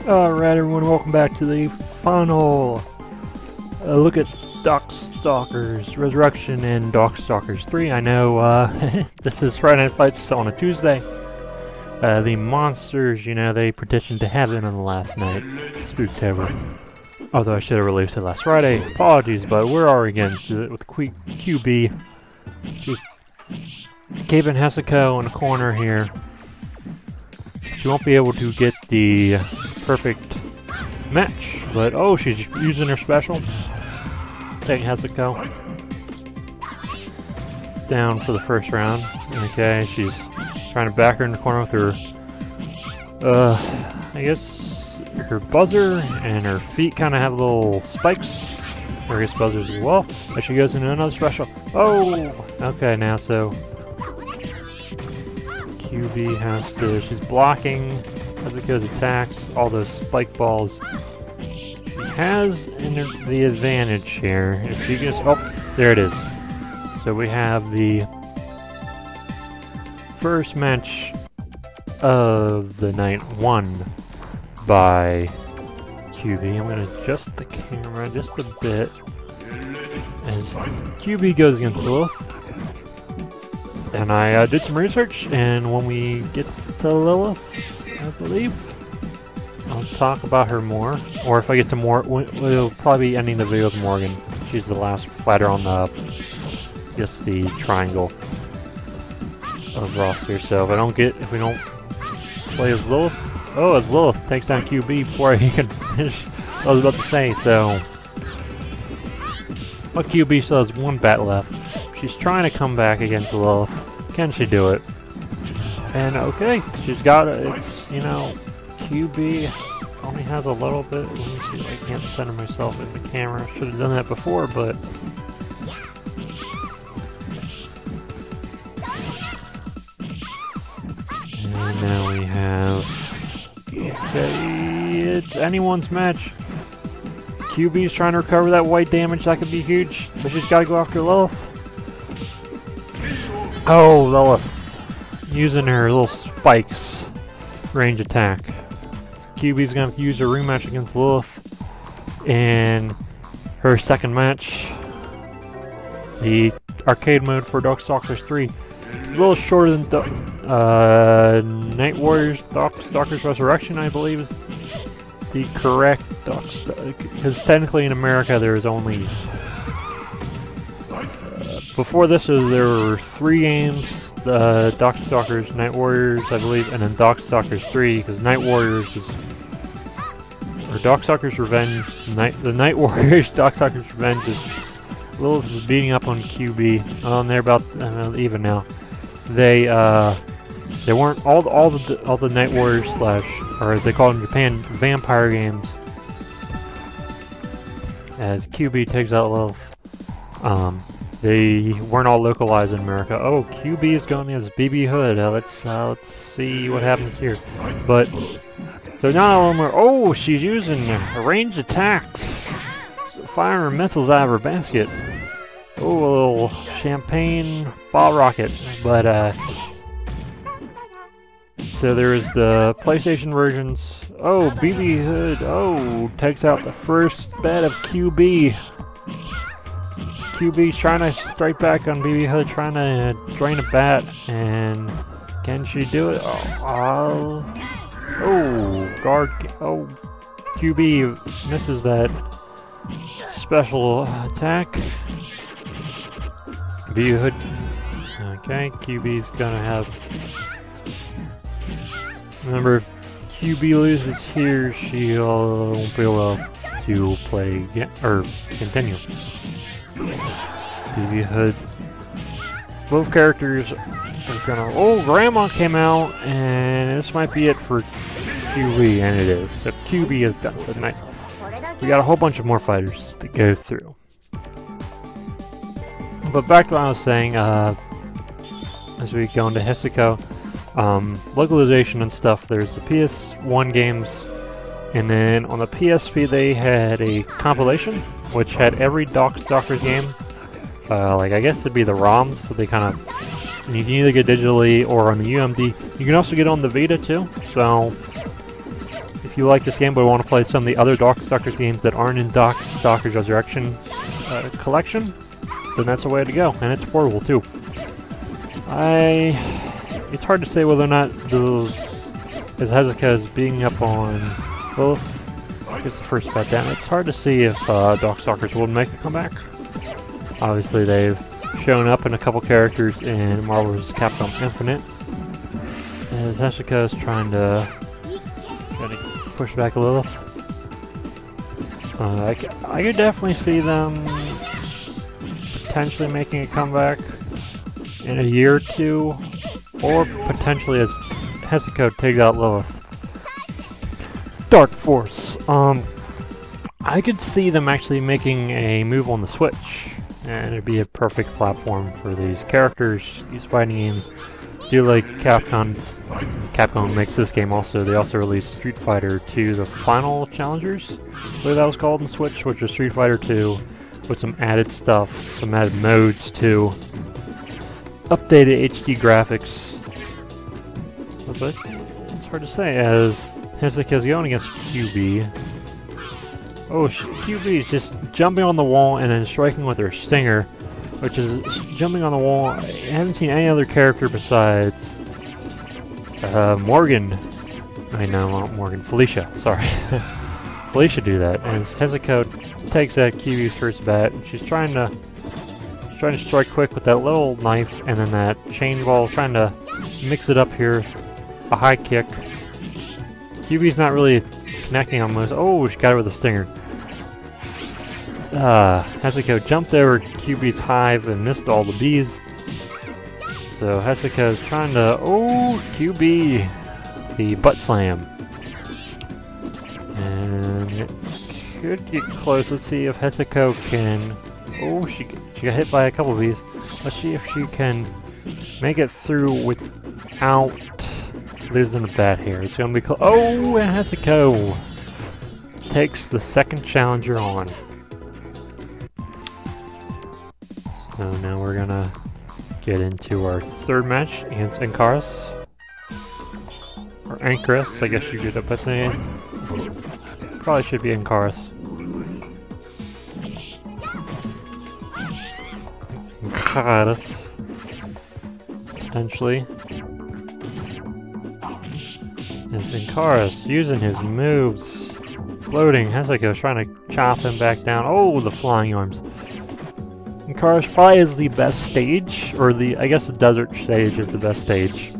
Alright everyone, welcome back to the final look at Darkstalkers Resurrection and Darkstalkers 3. I know this is Friday Night Fights on a Tuesday. The monsters, you know, they petitioned to have it on the last night, Spooktober. Although I should have released it last Friday. Apologies, but we're already again with QB. She's keeping Hesiko in the corner here. She won't be able to get the perfect match, but oh, she's using her special. Taking Hesiko down for the first round. Okay, she's trying to back her in the corner with her, I guess, her buzzer, and her feet kind of have little spikes. Or I guess buzzers as well. As she goes into another special. Oh! Okay, now so QB has to, she's blocking Hesiko's attacks, all those spike balls. She has the advantage here. If she gets, oh, there it is. So we have the first match of the night won by QB. I'm going to adjust the camera just a bit as QB goes against Lilith. And I did some research, and when we get to Lilith, I believe, I'll talk about her more. Or if I get to more, we'll probably be ending the video with Morgan. She's the last fighter on the, I guess, the triangle of roster. So if we don't play as Lilith, oh, as Lilith takes down QB before he can finish. I was about to say, so, well, QB still has one bat left. She's trying to come back against Lilith. Can she do it? And okay, she's got it. It's, you know, QB only has a little bit. Let me see, I can't center myself in the camera. Should have done that before, but and now we have, okay, it's anyone's match. QB's trying to recover that white damage. That could be huge, but she's got to go after Lilith. Oh, Lilith using her little spikes range attack. QB's gonna have to use her rematch against Lilith in her second match. The arcade mode for Darkstalkers 3. A little shorter than Night Warriors Darkstalkers Resurrection, I believe, is the correct because technically in America there is only before this there were 3 games, the Darkstalkers, Night Warriors, I believe, and then Darkstalkers 3, because Night Warriors is, or Darkstalkers Revenge, the Night Warriors Darkstalkers Revenge is Lilith is beating up on QB. They're about even now. They weren't all the Night Warriors / or as they call it in Japan, vampire games. As QB takes out Lilith. They weren't all localized in America. Oh, QB is going as BB Hood. Let's see what happens here. But so now all more. Oh, she's using ranged attacks, firing her missiles out of her basket. Oh, a little champagne ball rocket. But so there is the PlayStation versions. Oh, BB Hood. Oh, takes out the first bet of QB. QB's trying to strike back on BB Hood, trying to drain a bat, and can she do it? Oh, guard. Oh, QB misses that special attack. BB Hood. Okay, QB's gonna have. Remember, if QB loses here, she won't be able to play again or continue. BB Hood. Both characters are gonna. Oh, Grandma came out, and this might be it for QB, and it is. So QB is done for the night. We got a whole bunch of more fighters to go through. But back to what I was saying, as we go into Hesiko, localization and stuff. There's the PS1 games, and then on the PSP they had a compilation which had every Darkstalkers game. Like I guess it'd be the ROMs, so they kind of, you can either get digitally or on the UMD. You can also get on the Vita too. So if you like this game but want to play some of the other Darkstalkers games that aren't in Darkstalkers Resurrection collection, then that's the way to go, and it's portable too. It's hard to say whether or not those, as Hezekiah is being up on both, gets the first bet down. It's hard to see if Darkstalkers will make a comeback. Obviously, they've shown up in a couple characters in Marvel vs. Capcom Infinite, as Hezekiah is trying to push back a little. I could definitely see them potentially making a comeback in a year or two, or potentially as Hezekiah takes out Lilith. Dark Force. I could see them actually making a move on the Switch, and it'd be a perfect platform for these characters. These fighting games, do like Capcom makes this game also. They also released Street Fighter 2, the Final Challengers, I believe that was called on Switch, which was Street Fighter 2 with some added stuff, some added modes too, updated HD graphics. But it's hard to say as Hezekiah's going against QB. Oh, QB is just jumping on the wall and then striking with her stinger, which is jumping on the wall. I haven't seen any other character besides Morgan. I know, not Morgan. Felicia, sorry. Felicia do that, and Hezekiah takes that QB's first bat, and she's trying to strike quick with that little knife, and then that chain ball, trying to mix it up here. A high kick. QB's not really connecting on most. Oh, she got it with a stinger. Hezekiah jumped over QB's hive and missed all the bees. So Hezekiah is trying to. Oh, QB! The butt slam. And it could get close. Let's see if Hezekiah can. Oh, she got hit by a couple of bees. Let's see if she can make it through without losing a bat here. It's gonna be close. Oh, and Hezekiah takes the second challenger on. So now we're gonna get into our third match against Ankaris. Or Ankaris, I guess you could up his name. Probably should be Ankaris. Ankaris. Potentially. Is Ankaris using his moves. Floating. Hezekiah trying to chop him back down. Oh, the flying arms. Ankaris probably is the best stage, or I guess the desert stage is the best stage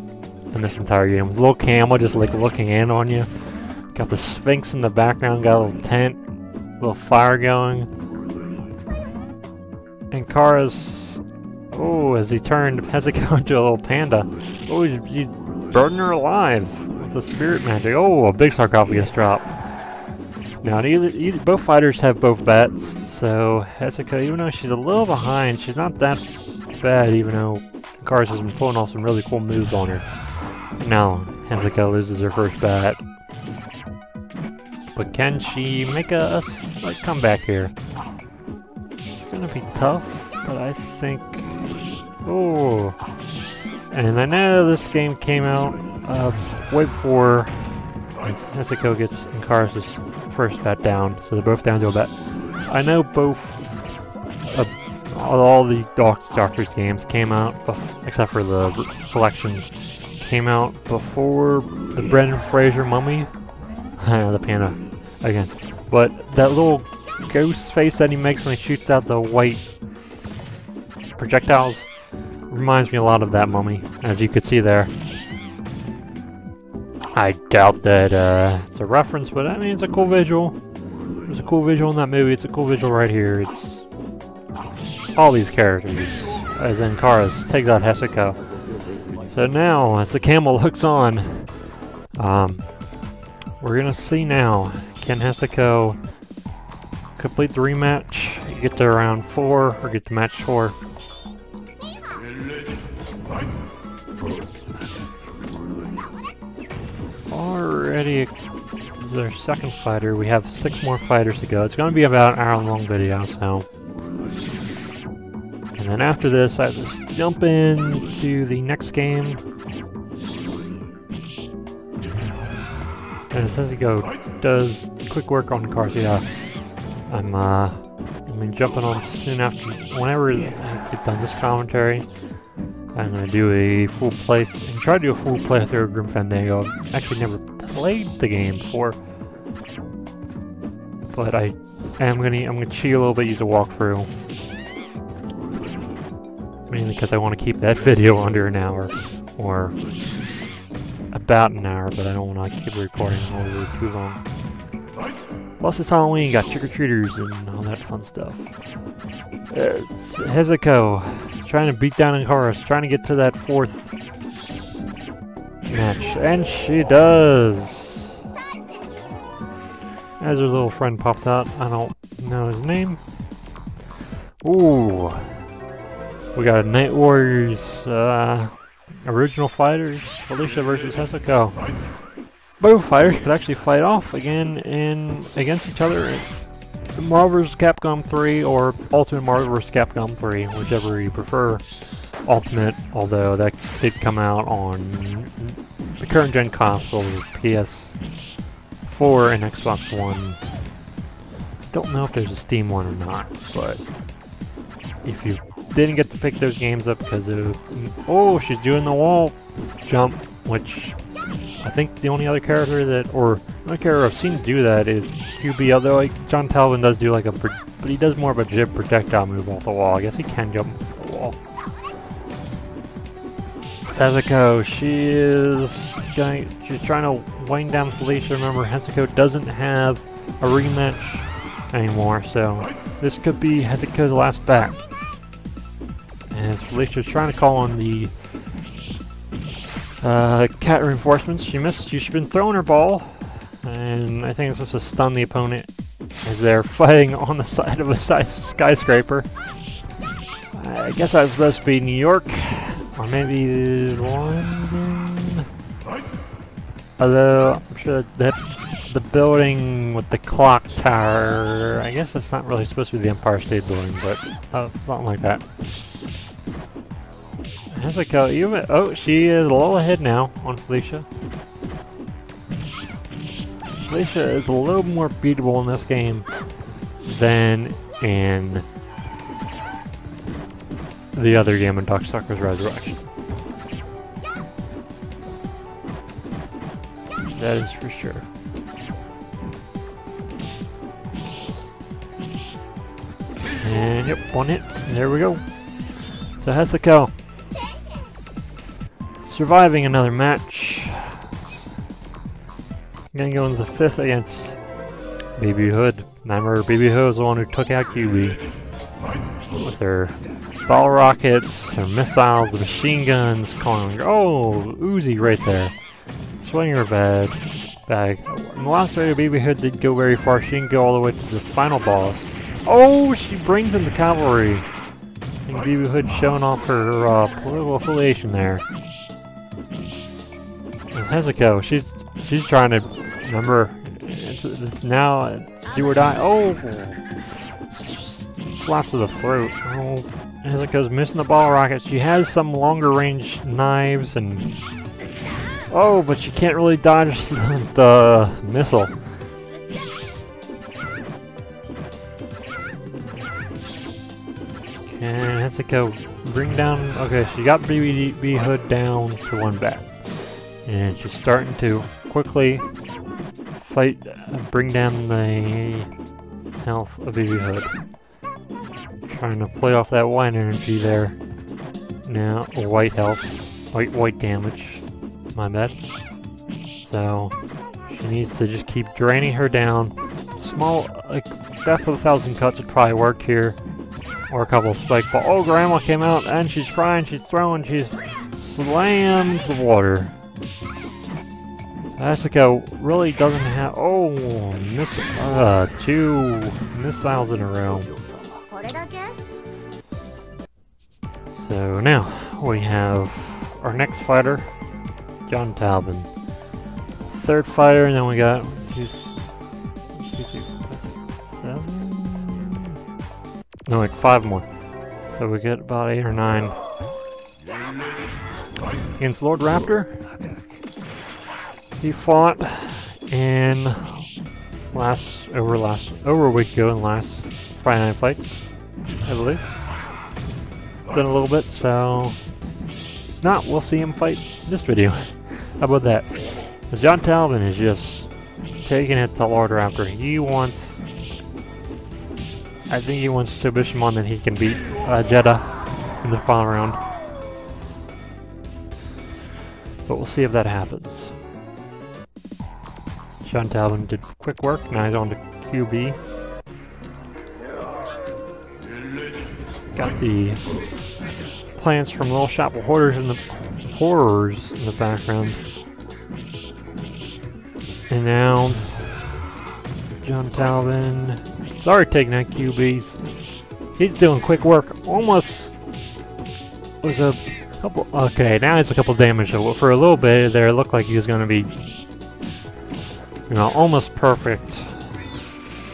in this entire game. With a little camel just like looking in on you. Got the Sphinx in the background, got a little tent, little fire going. Ankaris, oh, as he turned Hezekiah into a little panda. Oh, he's burning her alive with the spirit magic. Oh, a big sarcophagus drop. Now, both fighters have both bats, so Hezekiah, even though she's a little behind, she's not that bad, even though Ankaris has been pulling off some really cool moves on her. Now, Hezekiah loses her first bat. But can she make a slight comeback here? It's gonna be tough, but I think... Oh! And I know this game came out way before Hezekiah gets Ankaris' first bat down, so they're both down to a bat. I know both all the Darkstalkers games came out, except for the collections, came out before the Brendan Fraser Mummy. The panda again. But that little ghost face that he makes when he shoots out the white projectiles reminds me a lot of that Mummy, as you could see there. I doubt that it's a reference, but I mean, it's a cool visual. There's a cool visual in that movie. It's a cool visual right here. It's all these characters, as Ankaris takes out Hezekiah. So now, as the camel looks on, we're gonna see now, can Hezekiah complete the rematch, get to round 4, or get to match 4? Already their second fighter. We have 6 more fighters to go. It's going to be about an hour-long video, so. And then after this, I just jump into the next game. And it says he does quick work on cars. Yeah, I'm jumping on soon after, whenever I get done this commentary. I'm gonna do a full play and try to do a full playthrough of Grim Fandango. I've actually never played the game before, but I'm gonna cheat a little bit, use a walkthrough, mainly because I want to keep that video under an hour or about an hour, but I don't want to keep recording over too long. Plus it's Halloween, got trick-or-treaters and all that fun stuff. It's Hezuko trying to beat down in cars, trying to get to that 4th match, and she does! As her little friend pops out, I don't know his name. Ooh! We got Night Warriors, original fighters, Felicia versus Hezuko. Both fighters could actually fight off again against each other in Marvel vs. Capcom 3 or Ultimate Marvel vs. Capcom 3, whichever you prefer. Ultimate, although that did come out on the current gen consoles, PS4 and Xbox One. Don't know if there's a Steam one or not, but if you didn't get to pick those games up because of... Oh, she's doing the wall jump, which I think the only other character that... Or the only character I've seen do that is QB, although John Talvin does do like a... But he does more of a jib projectile move off the wall. I guess he can jump off the wall. Hezuko, she's trying to wind down Felicia. Remember, Hezuko doesn't have a rematch anymore, so this could be Hezuko's last bat. As Felicia's trying to call on the cat reinforcements. She missed. She's been throwing her ball, and I think it's supposed to stun the opponent as they're fighting on the side of a skyscraper. I guess that was supposed to be New York, or maybe London. Although I'm sure that the building with the clock tower, I guess that's not really supposed to be the Empire State Building, but something like that. Hezuko, oh, she is a little ahead now on Felicia. Felicia is a little more beatable in this game than in the other game in Darkstalkers Resurrection. That is for sure. And yep, one hit. There we go. So Hezuko surviving another match. Gonna go into the 5th against Baby Hood. Remember, Baby Hood was the one who took out QB with her ball rockets, her missiles, the machine guns, calling her, oh, Uzi right there. Swinging her bag. In the last video, Baby Hood did go very far. She didn't go all the way to the final boss. Oh, she brings in the cavalry. I think Baby Hood showing off her political affiliation there. And Hezuko, she's trying to remember. It's now do or die. Oh, slaps to the throat. Oh, Hezuko's missing the ball rocket. She has some longer range knives and oh, but she can't really dodge the missile. Can Hezuko bring down... Okay, she got BB Hood down to 1 bat. And she's starting to quickly fight, bring down the health of BB Hood. Trying to play off that white energy there. Now, white health. White damage. My bad. So, she needs to just keep draining her down. Small, like, Death of 1,000 Cuts would probably work here. Or a couple of spike balls. Oh, Grandma came out and she's frying, she's throwing, she's slammed the water. Hezuko really doesn't have... Oh, 2 missiles in a row. So now, we have our next fighter, John Talvin. 3rd fighter, and then we got... 7? No, like 5 more. So we get about 8 or 9. Against Lord Raptor. He fought in over a week ago in last Friday Night Fights, I believe. It's been a little bit, so we'll see him fight in this video. How about that? Because John Talbot is just taking it to Lord Raptor. I think he wants to show Bishamon that he can beat Jeddah in the final round. But we'll see if that happens. John Talbot did quick work, now he's on to QB. Got the plants from Little Shop of Horrors in the background. And now John Talbot is already taking out QBs. He's doing quick work. Almost was a couple. Okay, now it's a couple damage. So for a little bit there, it looked like he was going to be, almost perfect.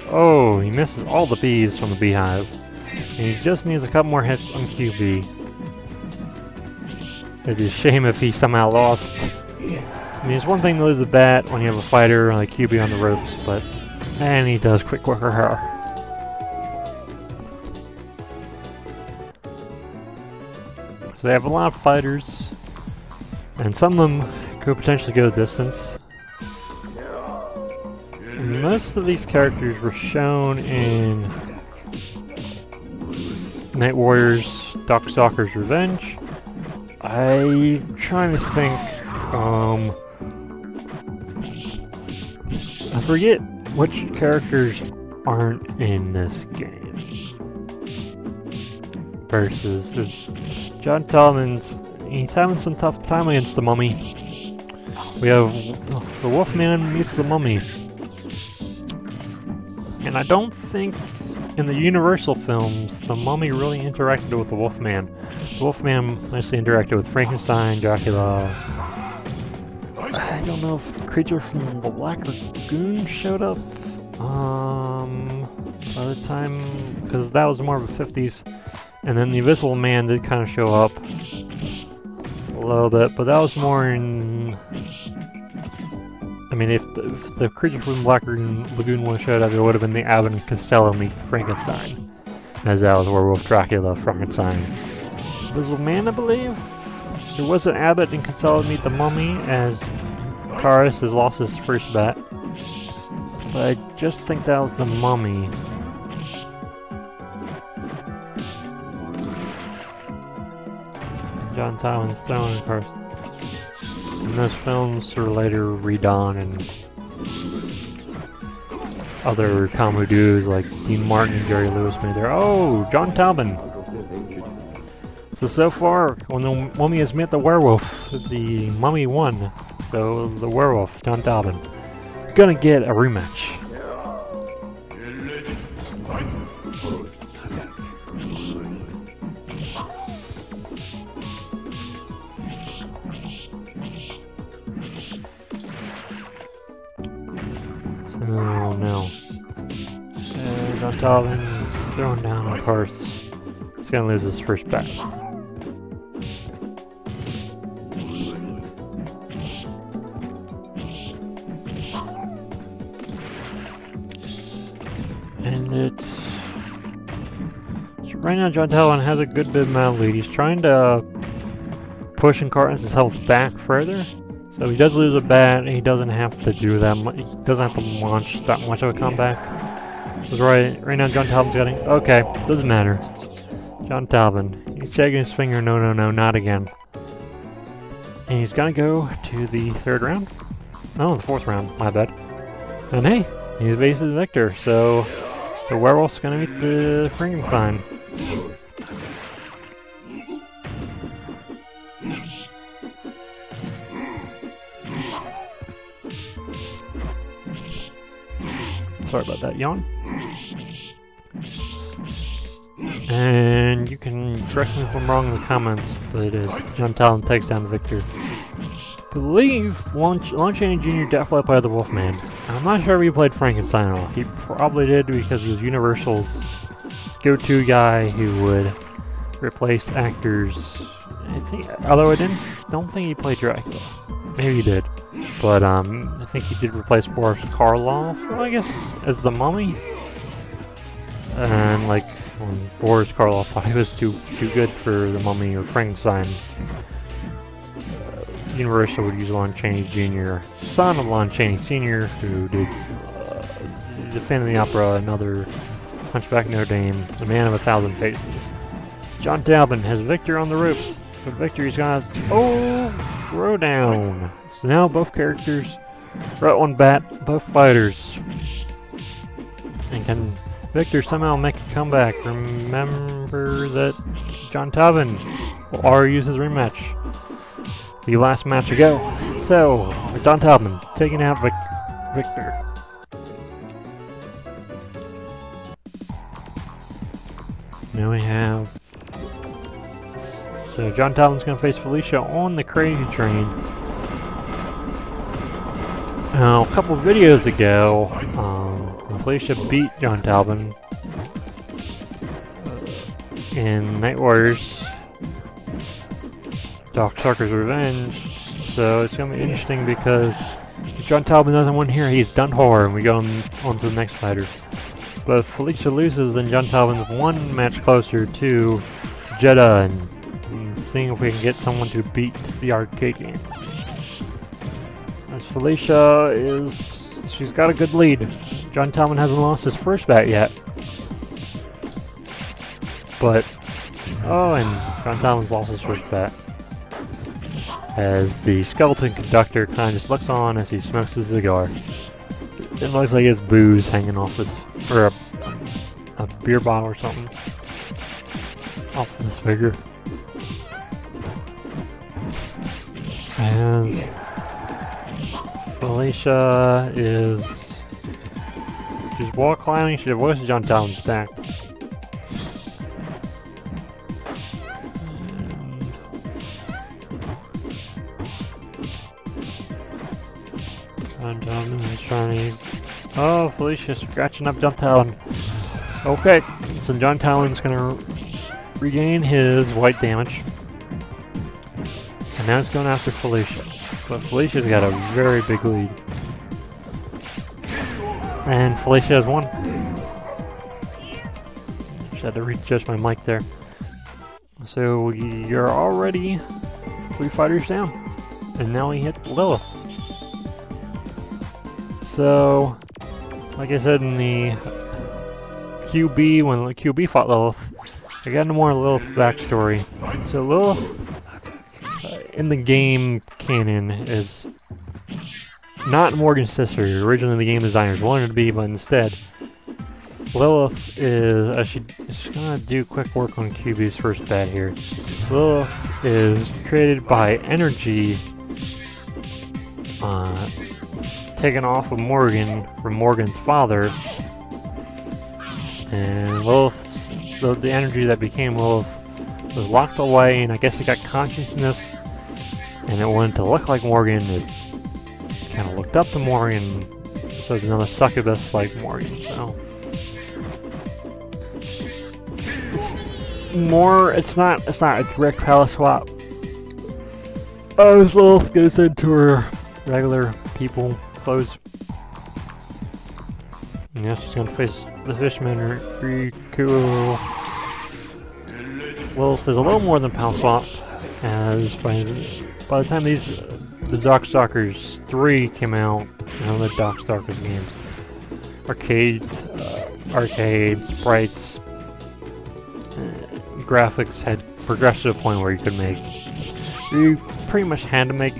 Oh, he misses all the bees from the beehive. And he just needs a couple more hits on QB. It'd be a shame if he somehow lost. I mean, it's one thing to lose a bat when you have a fighter like QB on the ropes, but and he does quick work her. So they have a lot of fighters, and some of them could potentially go the distance. And most of these characters were shown in Night Warriors, Darkstalkers Revenge. I'm trying to think, I forget which characters aren't in this game. Versus, John Talbot's, he's having some tough time against the Mummy. We have the Wolfman meets the Mummy. And I don't think in the Universal films, the Mummy really interacted with the Wolfman. The Wolfman mostly interacted with Frankenstein, Dracula. I don't know if the creature from the Black Lagoon showed up by the time, because that was more of the 50s. And then the Invisible Man did kind of show up a little bit, but that was more in... I mean, if the creature from Black Lagoon would have showed up, it would have been the Abbott and Costello meet Frankenstein. As that was Werewolf Dracula, Frankenstein. Invisible Man, I believe? There was an Abbott and Costello meet the Mummy, as Karis has lost his first bat. But I just think that was the Mummy. And John Talbot's throwing, of course. And those films were later redone, and other comedy duos like Dean Martin and Jerry Lewis made their... Oh, John Talbot! So far, when the Mummy has met the werewolf, the Mummy won. So the werewolf, John Talbot, gonna get a rematch. Oh no. John Talbot is throwing down, of course. He's gonna lose his first bat. And so right now John Talbot has a good bit of amount of lead. He's trying to push and cart himself back further. So he does lose a bat, and he doesn't have to do that much. He doesn't have to launch that much of a comeback. Because right now John Talbot's getting... Okay, doesn't matter. John Talbot, he's shaking his finger, no, not again. And he's gonna go to the third round? No, the fourth round, my bad. And hey, he's basically the victor, so the werewolf's gonna meet the Frankenstein. Sorry about that yawn. And you can correct me if I'm wrong in the comments, but it is John Talbot takes down the victor. I believe Lon Chaney Jr. definitely played the Wolfman. I'm not sure if he played Frankenstein at all. He probably did because he was Universal's go-to guy who would replace actors. I think, although I don't think he played Dracula. Maybe he did. But I think he did replace Boris Karloff, I guess, as the Mummy. And like when Boris Karloff thought he was too good for the Mummy or Frankenstein, Universal would use Lon Chaney Jr., son of Lon Chaney Sr., who did The Phantom of the Opera, another Hunchback of Notre Dame, The Man of a Thousand Faces. John Talbot has Victor on the ropes, but Victor's gonna throw down. So now both characters are at one bat, both fighters. And can Victor somehow make a comeback? Remember that John Talbot will already use his rematch the last match ago. So, John Talbot taking out Victor. Now we have... So John Talbot's going to face Felicia on the Crazy Train. Now, a couple of videos ago, Felicia beat John Talbot in Night Warriors Darkstalkers Revenge. So it's going to be interesting because if John Talbot doesn't win here, he's done for, and we go on to the next fighter. But if Felicia loses, then John Talbot's one match closer to Jeddah and seeing if we can get someone to beat the arcade game. As Felicia she's got a good lead. John Talbot hasn't lost his first bat yet. But, and John Talbot's lost his first bat. As the skeleton conductor kind of just looks on as he smokes his cigar. It looks like his booze hanging off his, or a beer bottle or something off his figure. As Felicia she's wall climbing, she avoids John Talbot's back. John Talbot is trying to... Oh, Felicia's scratching up John Talbot. Okay, so John Talbot's gonna regain his white damage. And now it's going after Felicia. But Felicia's got a very big lead. And Felicia has won. Just had to readjust my mic there. So you're already 3 fighters down. And now we hit Lilith. So, like I said in the QB, when QB fought Lilith, I got into more Lilith backstory. So Lilith, in the game canon, is not Morgan's sister. Originally the game designers wanted to be, but instead, Lilith is, she's gonna do quick work on QB's first bat here. Lilith is created by energy taken off of Morgan from Morgan's father, and Lilith, the energy that became Lilith was locked away, and I guess it got consciousness, and it wanted to look like Morgan. It kind of looked up to Morgan, so it's another succubus like Morgan. So it's not a direct power swap. Oh, this Lilith goes into her regular people clothes. And now she's gonna face the Fishman. Pretty cool. Lilith is a little more than power swap, as by the time the Darkstalkers 3 came out, the Darkstalkers games, arcade sprites, graphics had progressed to a point where you pretty much had to make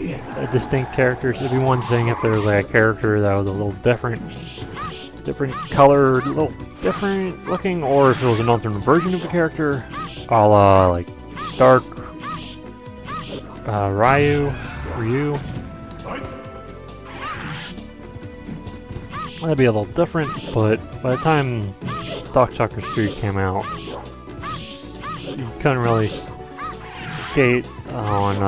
distinct characters. It'd be one thing if there was like a character that was a little different color, a little different looking, or if it was an alternate version of a character, a la like Dark Ryu. That'd be a little different, but by the time Darkstalkers 3 came out, you couldn't really skate on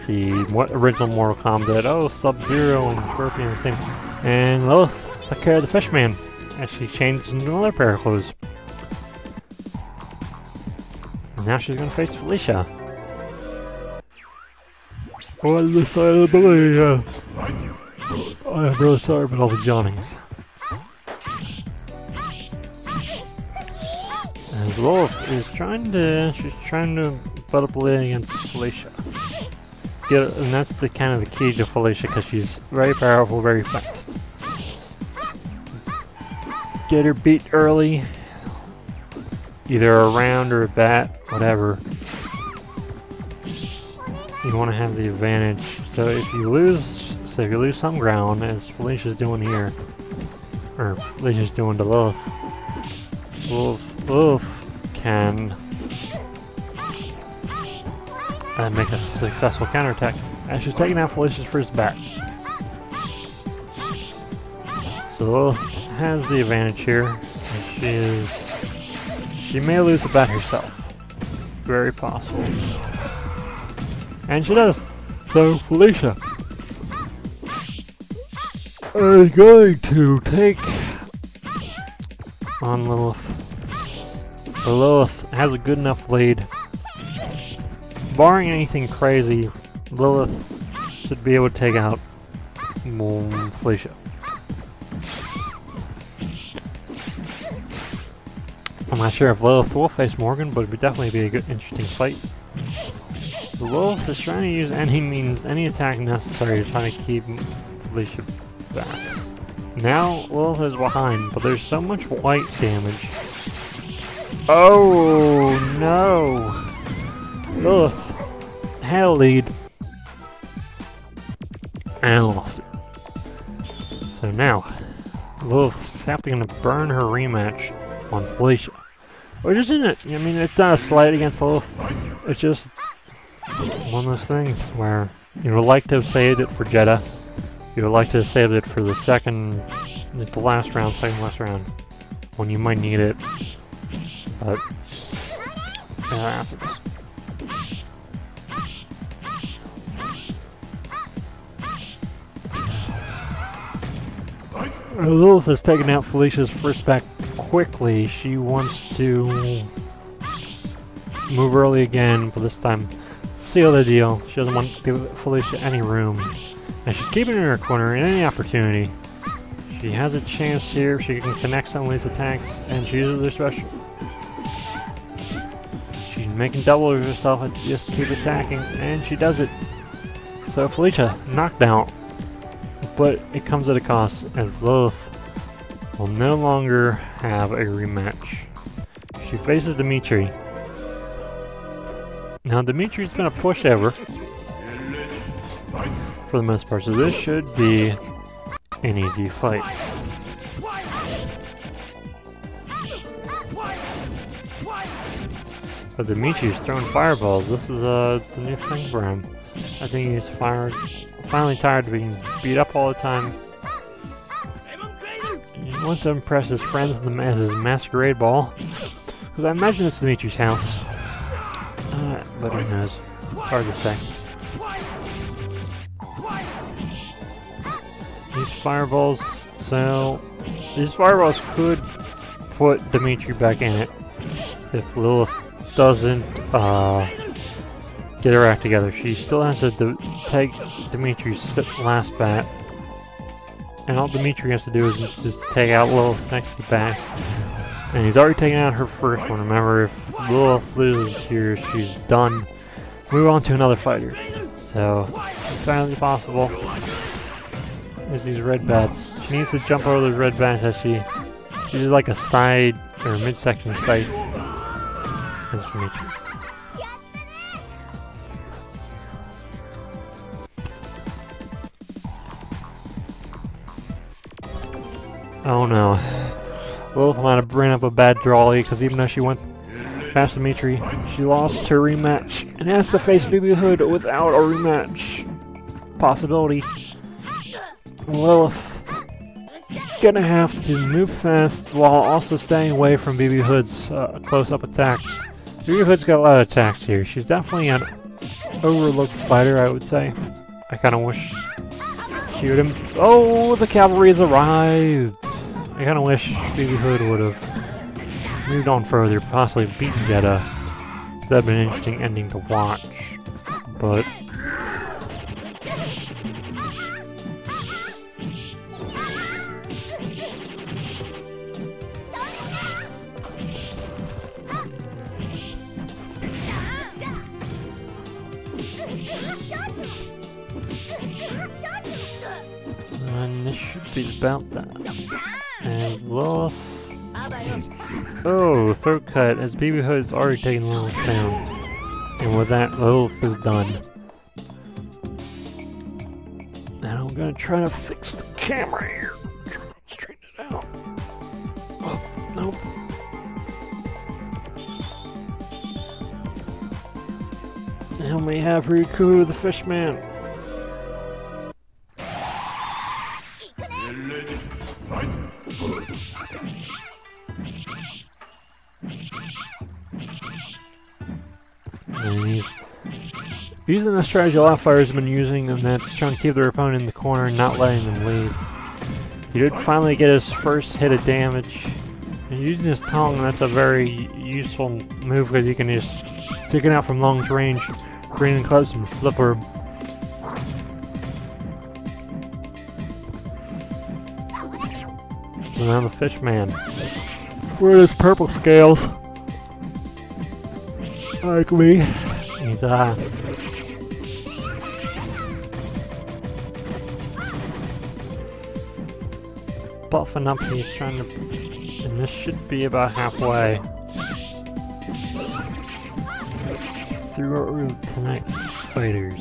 the original Mortal Kombat. Oh, Sub-Zero and Scorpion and everything. And Lilith took care of the Fishman as she changed into another pair of clothes. And now she's gonna face Felicia. On the side of the building, I'm really sorry about all the yawnings. As Lilith is she's trying to butt up a lid against Felicia. And that's the kind of the key to Felicia, because she's very powerful, very fast. Get her beat early, either a round or a bat, whatever. You want to have the advantage. So if you lose some ground, as Felicia's doing here, or Felicia's doing to Lilith, Lilith can make a successful counterattack. And she's taking out Felicia's first bat. So Lilith has the advantage here, and she may lose the bat herself. Very possible. And she does. So Felicia is going to take on Lilith. So Lilith has a good enough lead. Barring anything crazy, Lilith should be able to take out Felicia. I'm not sure if Lilith will face Morgan, but it would definitely be a good, interesting fight. So Lilith is trying to use any attack necessary to try to keep Felicia back. Now Lilith is behind, but there's so much white damage. Oh no! Lilith had a lead and lost it. So now Lilith's going to burn her rematch on Felicia. Which isn't it? I mean, it's not a slight against Lilith. It's just one of those things where you would like to have saved it for Jeddah. You would like to have saved it for the second, like the last round, second last round, when you might need it. But it happens. Lilith has taken out Felicia's first back quickly. She wants to move early again, but this time seal the deal. She doesn't want to give Felicia any room. And she's keeping her in her corner in any opportunity. She has a chance here. She can connect some of these attacks, and she uses her special. She's making double of herself and just keep attacking, and she does it. So Felicia knocked out. But it comes at a cost, as Lilith will no longer have a rematch. She faces Dimitri. Now Dimitri's been a pushover for the most part, so this should be an easy fight. But Dimitri's throwing fireballs. This is the new thing for him. I think he's finally tired of being beat up all the time. He wants to impress his friends as his masquerade ball. Because I imagine it's Dimitri's house. But who knows? It's hard to say. These fireballs could put Dimitri back in it if Lilith doesn't get her act together. She still has to take Dimitri's last bat, and all Dimitri has to do is just take out Lilith's next bat. And he's already taken out her first one. Remember, if Lilith loses here, she's done. Move on to another fighter. So, it's entirely possible. There's these red bats. She needs to jump over those red bats as she uses like a side or midsection scythe against Dimitri. Oh no. Lilith might have bring up a bad drawly, because even though she went past Dimitri, she lost her rematch and has to face Baby Hood without a rematch possibility. Lilith gonna have to move fast while also staying away from Baby Hood's close-up attacks. Baby Hood's got a lot of attacks here. She's definitely an overlooked fighter, I would say. I kind of wish she would have... Oh, the cavalry has arrived! I kind of wish Baby Hood would have moved on further, possibly beaten Jeddah. That'd been an interesting ending to watch. But he's about that. And Lilith... Oh, throat cut, as Baby Hood's already taken Lilith down. And with that, Lilith is done. And I'm gonna try to fix the camera here. Try to straighten it out. Oh, nope. And we have Riku the Fishman. And he's using the strategy a lot of fighters have been using, and that's trying to keep their opponent in the corner and not letting them leave. He did finally get his first hit of damage. And using his tongue, that's a very useful move because you can just stick it out from long range, bring in close and flip her. So now the Fishman. Where are his purple scales? Like me. He's buffing up, he's trying to, and this should be about halfway through tonight's fighters.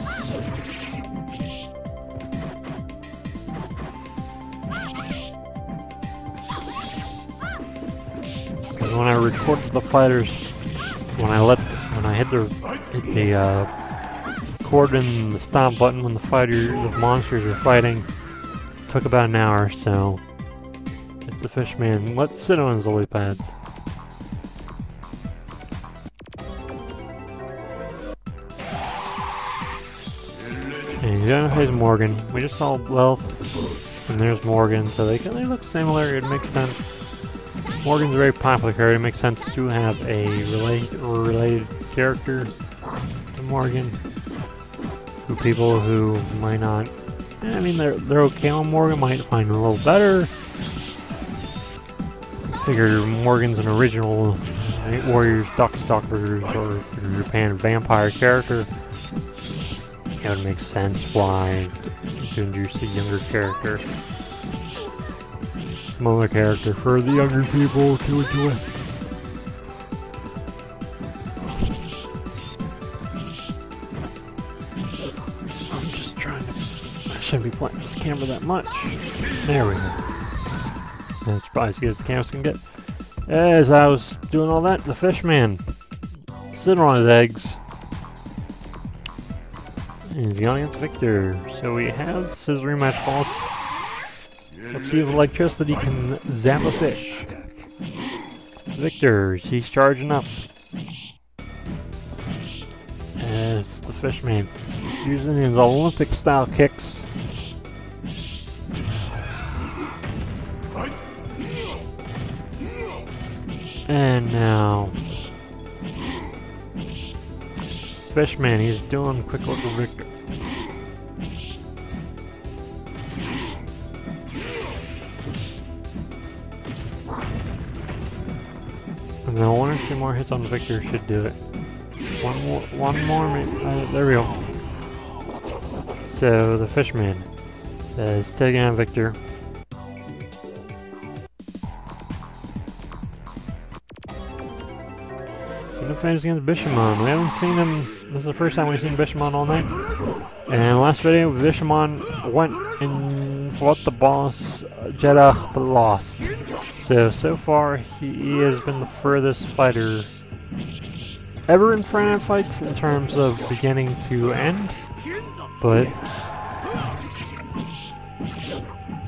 Because when I recorded the fighters, when I hit the record and the stop button when the monsters were fighting, it took about an hour or so. It's the Fishman. Let's sit on his lily pads. And he's gonna face Morgan. We just saw Lilith, and there's Morgan, so they look similar. It makes sense. Morgan's a very popular character. It makes sense to have a related character to Morgan. For people who might not, I mean, they're okay on Morgan, might find him a little better. Figure Morgan's an original Night Warriors, Darkstalkers, or Japan vampire character. It would make sense why to introduce a younger character. Smaller character for the younger people to enjoy. I'm just trying to... I shouldn't be playing this camera that much. There we go. That's probably as good as the cameras can get. As I was doing all that, the Fishman sitting on his eggs. And he's going against Victor. So he has his rematch boss. Let's see if electricity can zap a fish. Victor, he's charging up. As the Fishman using his Olympic style kicks. And now Fishman, he's doing quick look for Victor. And then 1 or 2 more hits on Victor should do it. One more, there we go. So the Fishman is taking on Victor. And the fight against Bishamon. We haven't seen him. This is the first time we've seen Bishamon all night. And last video, Bishamon went and fought the boss, Jeddah, but lost. So far, he has been the furthest fighter ever in Friday Night Fights in terms of beginning to end. But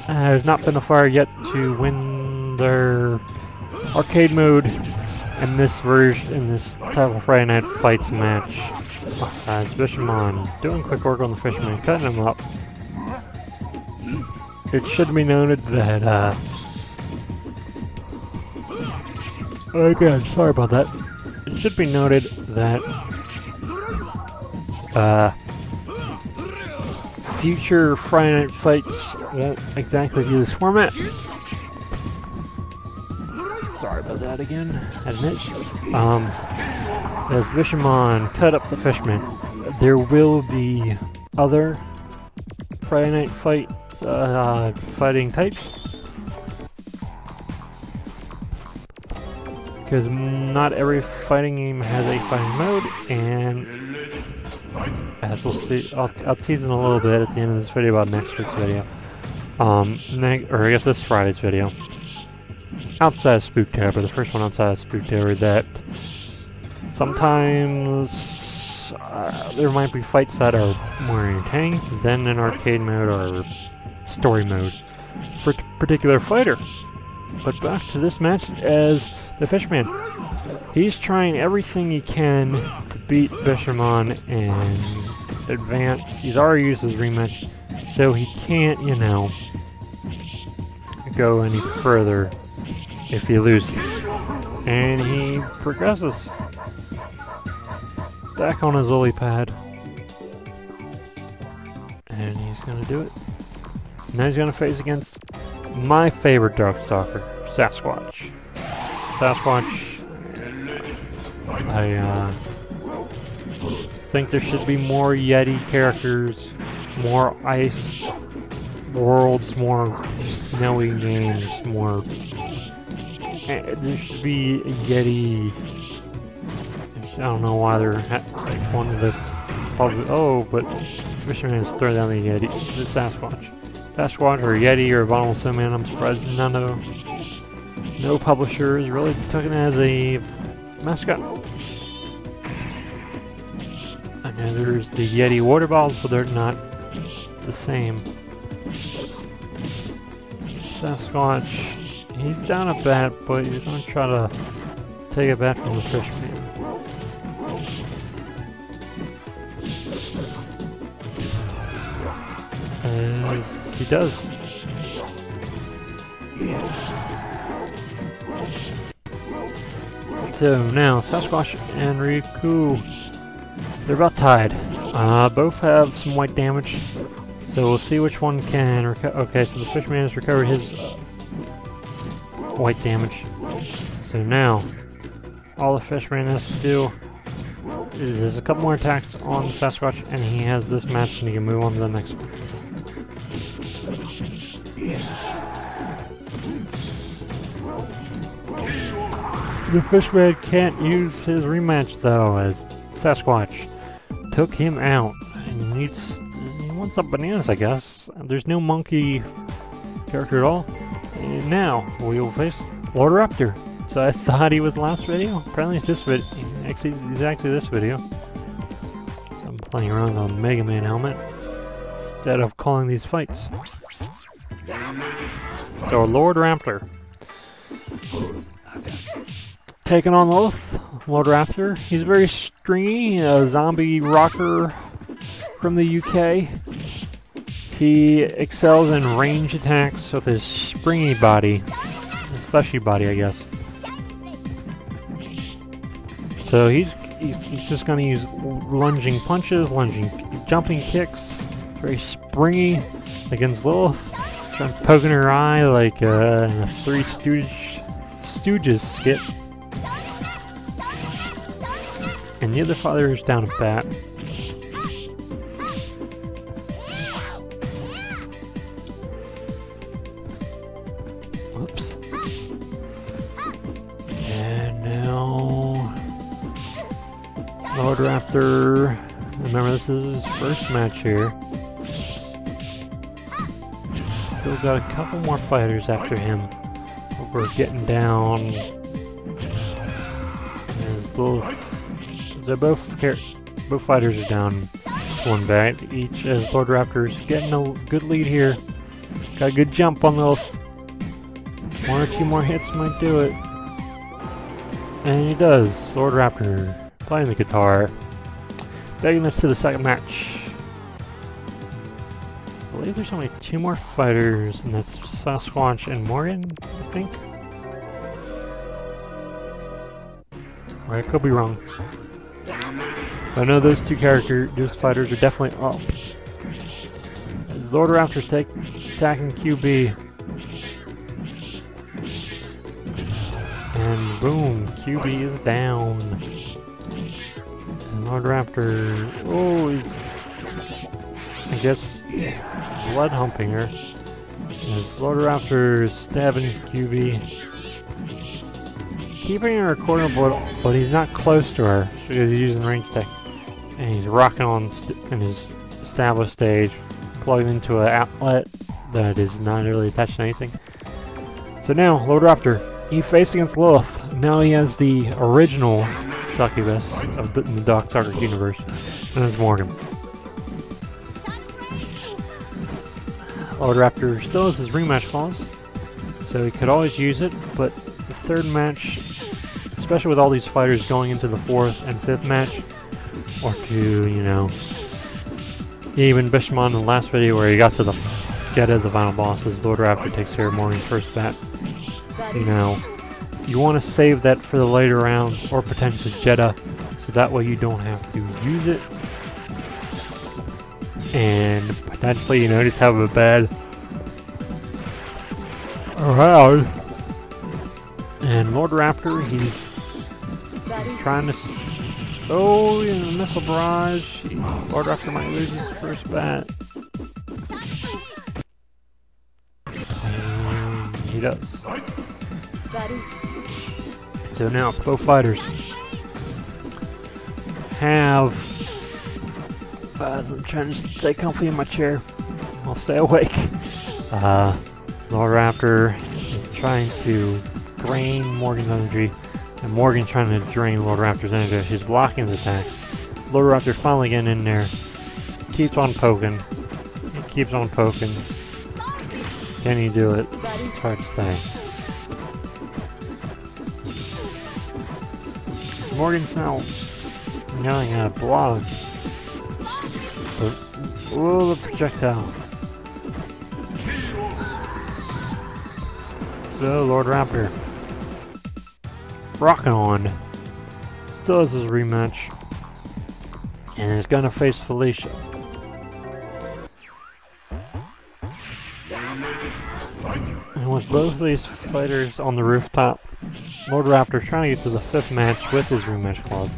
there's not been a fighter yet to win their arcade mode in this version, in this type of Friday Night Fights match. It's Bishamon doing quick work on the Fisherman, cutting him up. It should be noted that, again, sorry about that. It should be noted that, future Friday Night Fights won't exactly do this format. Sorry about that again. Had an itch. As Bishamon cut up the Fishman, there will be other Friday Night Fight fighting types. Because not every fighting game has a fighting mode, and as we'll see, I'll tease in a little bit at the end of this video about next week's video. Or I guess this Friday's video. Outside of Spooktober, the first one outside of Spooktober, that sometimes there might be fights that are more entertaining than an arcade mode or story mode for a particular fighter. But back to this match as the Fishman. He's trying everything he can to beat Bishamon and advance. He's already used his rematch, so he can't, you know, go any further if he loses. And he progresses. Back on his lily pad. And he's gonna do it. Now he's gonna face against my favorite Darkstalker, Sasquatch. I think there should be more Yeti characters, more ice worlds, more snowy games, more... there should be a Yeti... I don't know why they're like one of the... Probably, oh, but Fisherman has thrown down the Yeti, the Sasquatch. Sasquatch or Yeti or Abominable Snowman, I'm surprised no publishers really took it as a mascot. I know there's the Yeti water bottles, but they're not the same. Sasquatch, he's down a bat, but he's going to try to take a bat from the Fishman. As he does. So now, Sasquatch and Riku, they're about tied. Both have some white damage, so we'll see which one can recover. Okay, so the Fishman has recovered his white damage. So now, all the Fishman has to do is there's a couple more attacks on Sasquatch, and he has this match, and he can move on to the next one. The Fishman can't use his rematch though, as Sasquatch took him out, and he wants some bananas, I guess. There's no monkey character at all. And now we will face Lord Raptor. So I thought he was the last video. Apparently it's this video. He's actually this video. So I'm playing around on the Mega Man helmet instead of calling these fights. So Lord Raptor taking on Lord Raptor. He's very stringy, a zombie rocker from the UK. He excels in range attacks with his springy body, fleshy body, I guess. So he's just going to use lunging punches, jumping kicks, very springy against Lilith, trying to poke in her eye like in a Three Stooges skit. And the other father is down a bat. Whoops. And now Lord Raptor. Remember, this is his first match here. Still got a couple more fighters after him. But we're getting down. There's both. So both fighters are down one bat each, as Lord Raptor's getting a good lead here. Got a good jump on those. One or two more hits might do it. And he does. Lord Raptor playing the guitar. Taking us to the second match. I believe there's only two more fighters, and that's Sasquatch and Morgan, I think. Or I could be wrong. I know those those fighters are definitely up. As Lord Raptor's attacking QB. And boom, QB is down. And Lord Raptor, oh, he's, I guess, blood humping her. As Lord Raptor is stabbing QB. Keeping her recording, but he's not close to her because he's using range tech. And he's rocking on in his established stage, plugged into an outlet that is not really attached to anything. So now, Lord Raptor, he faced against Lilith. Now he has the original succubus of the Darkstalkers universe, and it's Morgan. Lord Raptor still has his rematch clause, so he could always use it, but the third match, especially with all these fighters going into the fourth and fifth match, or to, you know, even Bishmon in the last video where he got to the final bosses, Lord Raptor takes care of Morgan's first bat. You know, you want to save that for the later rounds, or potentially Jeddah, so that way you don't have to use it. And potentially, you know, just have a bad round. And Lord Raptor, he's trying to... Oh, in the missile barrage. Lord Raptor might lose his first bat. And he does. So now, both fighters have... I'm trying to stay comfy in my chair. I'll stay awake. Lord Raptor is trying to drain Morgan's energy, and Morgan's trying to drain Lord Raptor's energy. He's blocking his attacks. Lord Raptor finally getting in there. Keeps on poking. He keeps on poking. Can he do it? It's hard to say. Morgan's now yelling at a block. But, oh, the projectile. So, Lord Raptor. Rocking on. Still has his rematch. And is gonna face Felicia. And with both of these fighters on the rooftop, Lord Raptor trying to get to the fifth match with his rematch clause.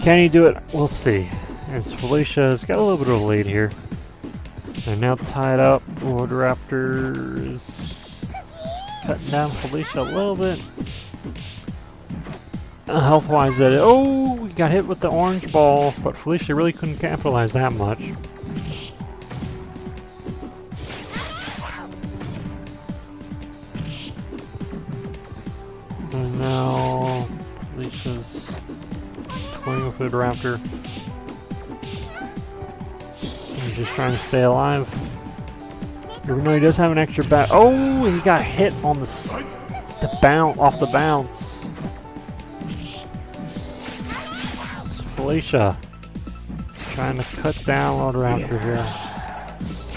Can he do it? We'll see. As Felicia's got a little bit of a lead here. They're now tied up. Lord Raptor's cutting down Felicia a little bit. Health-wise, oh, he got hit with the orange ball, but Felicia really couldn't capitalize that much. And now Felicia's toying with the Raptor. He's just trying to stay alive. Even though he does have an extra bat. Oh, he got hit on the bounce, off the bounce. Felicia trying to cut down Lord Raptor here.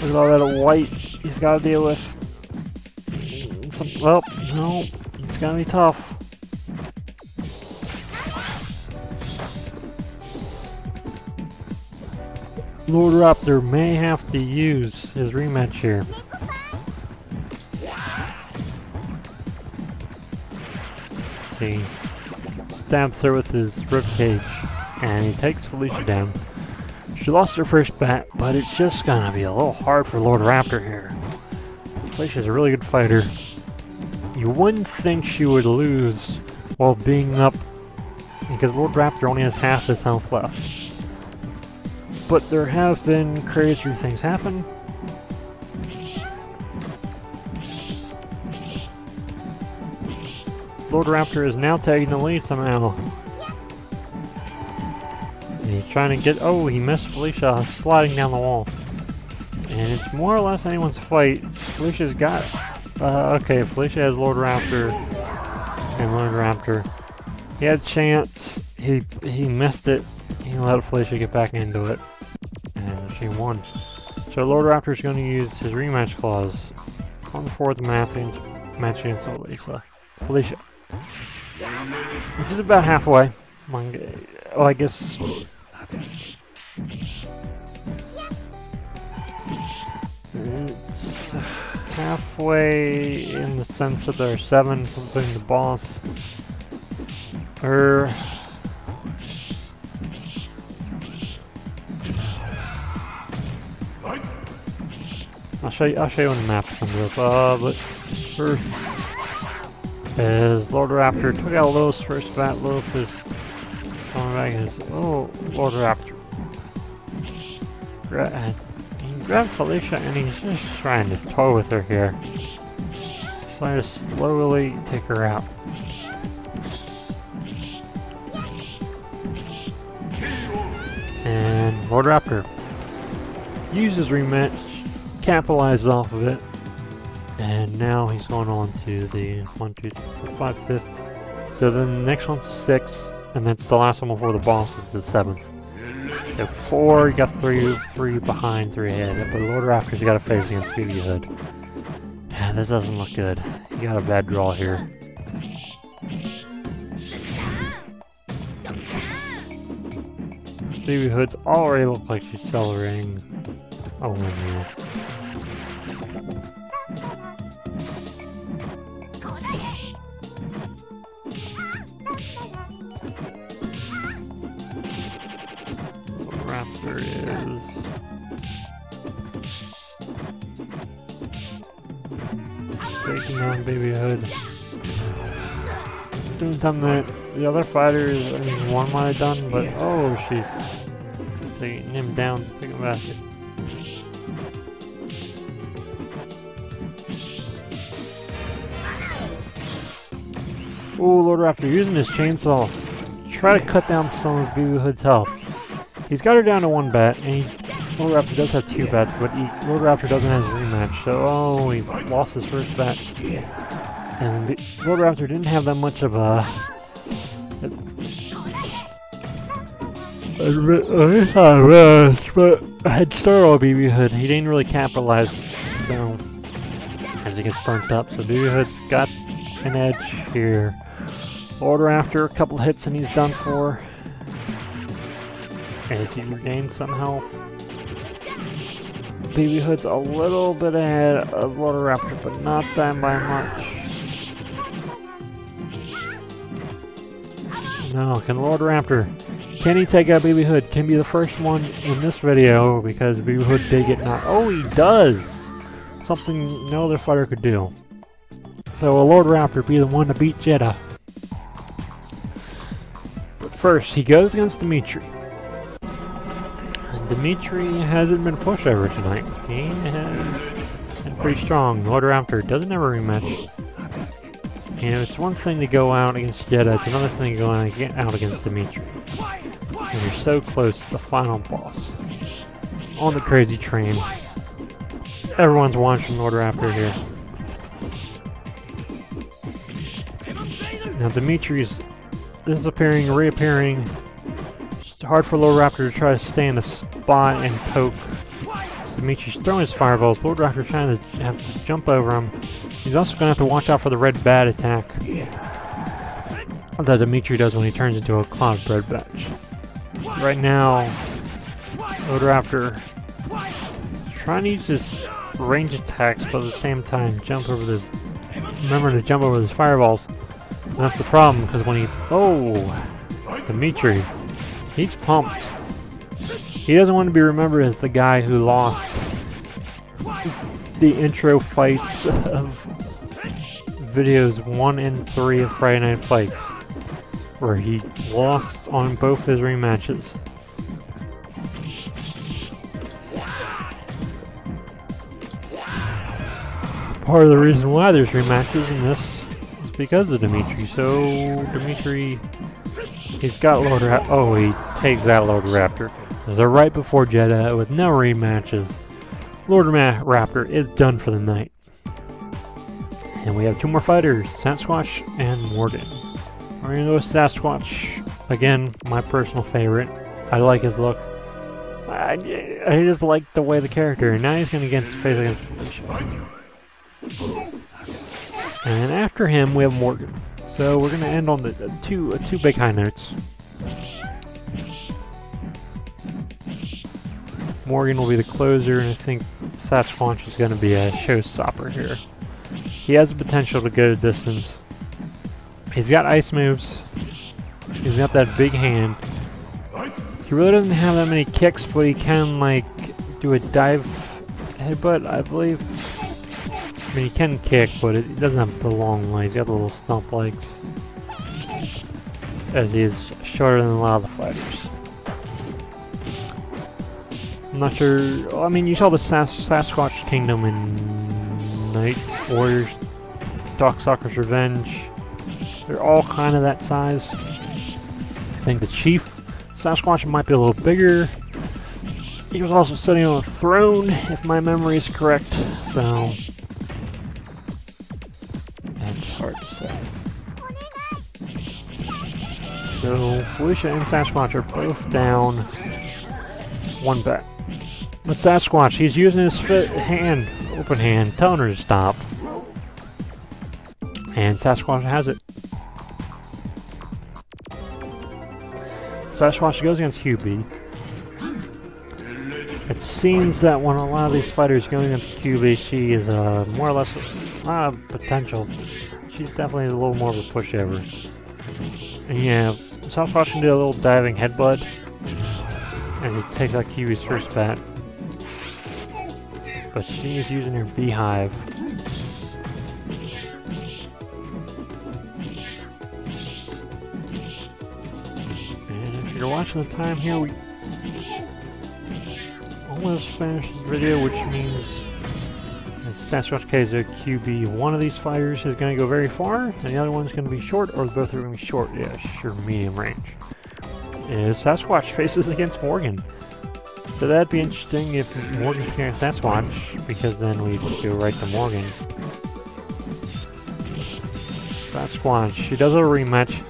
Look at all that white he's got to deal with. Well, no, it's gonna be tough. Lord Raptor may have to use his rematch here. He stabs her with his ribcage, and he takes Felicia down. She lost her first bat, but it's just gonna be a little hard for Lord Raptor here. Felicia's a really good fighter. You wouldn't think she would lose while being up, because Lord Raptor only has half his health left. But there have been crazier things happen. Lord Raptor is now taking the lead somehow. And he's trying to get... Oh, he missed Felicia sliding down the wall. And it's more or less anyone's fight. Felicia's got... okay, Felicia has Lord Raptor. And Lord Raptor. He had a chance. He missed it. He let Felicia get back into it. And she won. So Lord Raptor's going to use his rematch clause on the fourth match against Felicia. Which is about halfway. Well, I guess... It's halfway in the sense that there are 7, including the boss. I'll show you on the map some of but first is Lord Raptor took out Lowe's first bat. Lowe's is coming back and says, oh, Lord Raptor. He grabbed Felicia and he's just trying to toy with her here. He's trying to slowly take her out. And Lord Raptor uses rematch, capitalizes off of it, and now he's going on to the 1, 2, 3, 4, 5, 5th. So then the next one's 6th, and that's the last one before the boss is the 7th. So 4, you got 3 behind, 3 ahead. But Lord Raptor's got to face against Baby Hood. Yeah, this doesn't look good. You got a bad draw here. Baby Hood's already look like she's celebrating a win here. Raptor is taking on Baby Hood. Doing something that the other fighters, I mean, one might have done, but oh, she's taking him down, picking basket. Oh, Lord Raptor using his chainsaw to try to cut down some of Baby Hood's health. He's got her down to 1 bat, and Lord Raptor does have 2 bats, but Lord Raptor doesn't have his rematch, so oh, he lost his first bat. And Lord Raptor didn't have that much of a head start on Baby Hood. He didn't really capitalize, so as he gets burnt up, so Baby Hood's got an edge here. Lord Raptor, a couple hits and he's done for. As he regains some health. Baby Hood's a little bit ahead of Lord Raptor, but not that by much. No, can Lord Raptor, can he take out Baby Hood? Can be the first one in this video because Baby Hood did get knocked. Oh, he does! Something no other fighter could do. So will Lord Raptor be the one to beat Jeddah? But first, he goes against Dimitri. And Dimitri hasn't been a pushover tonight. He has been pretty strong. Lord Raptor doesn't have a rematch. You know, it's one thing to go out against Jeddah, it's another thing to go out against Dimitri. And you're so close to the final boss. On the crazy train. Everyone's watching Lord Raptor here. Now Dimitri's disappearing, reappearing. It's hard for Lord Raptor to try to stay in a spot and poke. Dimitri's throwing his fireballs. Lord Raptor trying to have to jump over him. He's also going to have to watch out for the red bat attack. That Dimitri does when he turns into a cloud of bread batch. Right now, Lord Raptor trying to use his range attacks, but at the same time jump over this. Remember to jump over his fireballs. And that's the problem, because when he... Oh! Dimitri. He's pumped. He doesn't want to be remembered as the guy who lost the intro fights of videos 1 and 3 of Friday Night Fights, where he lost on both his rematches. Part of the reason why there's rematches in this is because of Dimitri. So Dimitri, he's got Lord Raptor. Oh, he takes that Lord Raptor. So right before Jeddah with no rematches, Lord Raptor is done for the night. And we have 2 more fighters, Sasquatch and Morgan. We're gonna go with Sasquatch. Again, my personal favorite. I like his look. I just like the way the character. And now he's gonna face against Felicia. And after him, we have Morgan. So we're gonna end on the two big high notes. Morgan will be the closer, and I think Sasquatch is going to be a showstopper here. He has the potential to go the distance. He's got ice moves. He's got that big hand. He really doesn't have that many kicks, but he can, like, do a dive headbutt, I believe. I mean, he can kick, but it doesn't have the long legs. He's got the little stump legs. As he is shorter than a lot of the fighters. I'm not sure. Well, I mean, you saw the Sasquatch Kingdom in Night Warriors, Darkstalkers Revenge. They're all kind of that size. I think the Chief Sasquatch might be a little bigger. He was also sitting on a throne, if my memory is correct, so that's hard to say. So Felicia and Sasquatch are both down. One back. But Sasquatch, he's using his hand, open hand, telling her to stop. And Sasquatch has it. Sasquatch goes against QB. It seems that when a lot of these fighters go against QB, she is more or less not a potential. She's definitely a little more of a pushover. And yeah, Sasquatch can do a little diving headbutt as he takes out QB's first bat. But she is using her beehive. And if you're watching the time here, we almost finished the video, which means Sasquatch Kaiser QB. One of these fighters is going to go very far, and the other one's going to be short, or both are going to be short. Yeah, sure, medium range. And Sasquatch faces against Morgan. So that'd be interesting if Morgan can get Sasquatch, because then we'd go right to Morgan. Sasquatch, she does a rematch.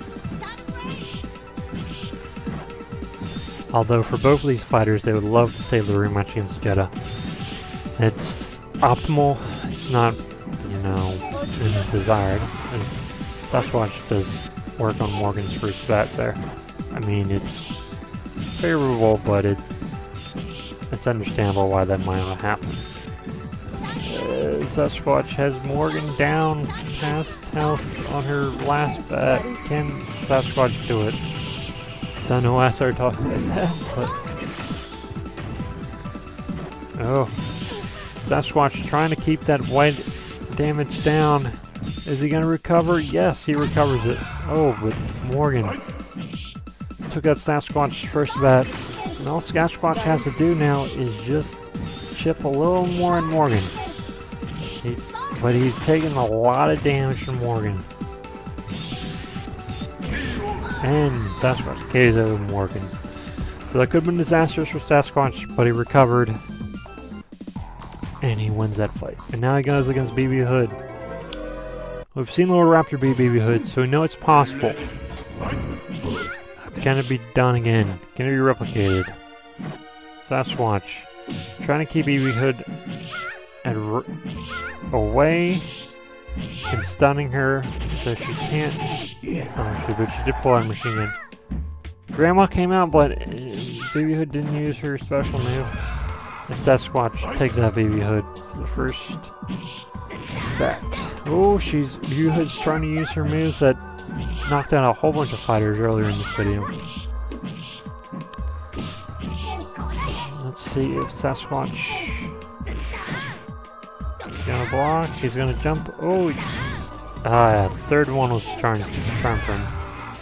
Although for both of these fighters, they would love to save the rematch against Jeddah. It's optimal. It's not, you know, desired. And Sasquatch does work on Morgan's first bat there. I mean, it's favorable, but it's understandable why that might not happen. Sasquatch has Morgan down past health on her last bat. Can Sasquatch do it? Don't know why I started talking about that, but... Oh. Sasquatch trying to keep that white damage down. Is he going to recover? Yes, he recovers it. Oh, but Morgan took out Sasquatch's first bat. And all Sasquatch has to do now is just chip a little more in Morgan. But he's taking a lot of damage from Morgan. And Sasquatch KO'd Morgan. So that could have been disastrous for Sasquatch, but he recovered. And he wins that fight. And now he goes against BB Hood. We've seen Little Raptor beat BB Hood, so we know it's possible. Can it be done again? Can it be replicated? Sasquatch trying to keep BB Hood away and stunning her so she can't. Oh, but she did pull out a machine gun. Grandma came out, but BB Hood didn't use her special move. And Sasquatch takes out BB Hood for the first bat. Oh, BB Hood's trying to use her moves that knocked out a whole bunch of fighters earlier in this video. Let's see if Sasquatch is gonna block. He's gonna jump. Oh, yeah, the third one was trying for him.